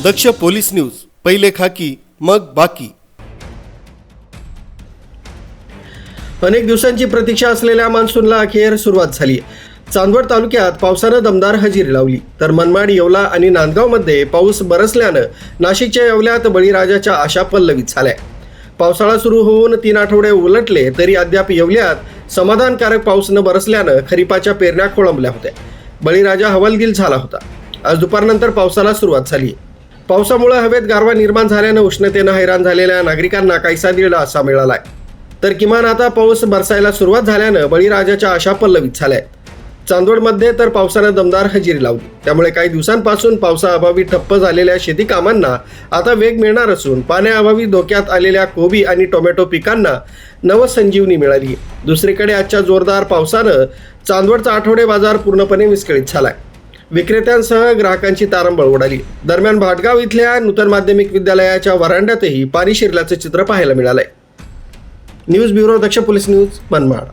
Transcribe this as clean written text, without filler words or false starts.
दक्ष police news, पहिले खाकी मग बाकी। अनेक दिवसांची प्रतीक्षा असलेल्या मान्सूनला अखेर सुरुवात झाली। चांदवड तालुक्यात पावसानं दमदार हजेरी लावली, तर मनमाड, येवला आणि नांदगावमध्ये पाऊस बरसल्यानं नाशिकच्या येवल्यात बळीराजाच्या आशा पल्लवित झाल्या। पावसाळा सुरू होऊन 3 आठवडे उलटले तरी अद्याप येवल्यात समाधानकारक पाऊस न बरसल्यानं खरीपाच्या पेरण्या खोळंबल्या होत्या। बळीराजा हवालदिल झाला होता। आज दुपारनंतर पावसाला सुरुवात झाली। पावसामुळे हवेत गारवा निर्माण झाल्यानं उष्णतेनं हैराण झालेल्या नागरिकांना काहीसा दिलासा मिळालाय। तर किमान आता पाऊस बरसायला सुरुवात झाल्यानं बळीराजाच्या आशा पल्लवित झाल्या। चांदवडमध्ये तर पावसानं दमदार हजेरी लावली, त्यामुळे काही दिवसांपासून पावसाअभावी ठप्प झालेल्या शेती कामांना आता वेग मिळणार असून पाण्याअभावी धोक्यात आलेल्या कोबी आणि टोमॅटो पिकांना नवसंजीवनी मिळाली। दुसरीकडे आजच्या जोरदार पावसानं चांदवडचा आठवडे बाजार पूर्णपणे विस्कळीत झालाय। विक्रेत्यांसह ग्राहकांची तारंबळ उडाली। दरम्यान भाटगाव इथल्या नूतन माध्यमिक विद्यालयाच्या वरांड्यातही पाणी शिरल्याचं चित्र पाहायला मिळालंय। न्यूज ब्युरो, दक्ष पोलीस न्यूज, मनमाड।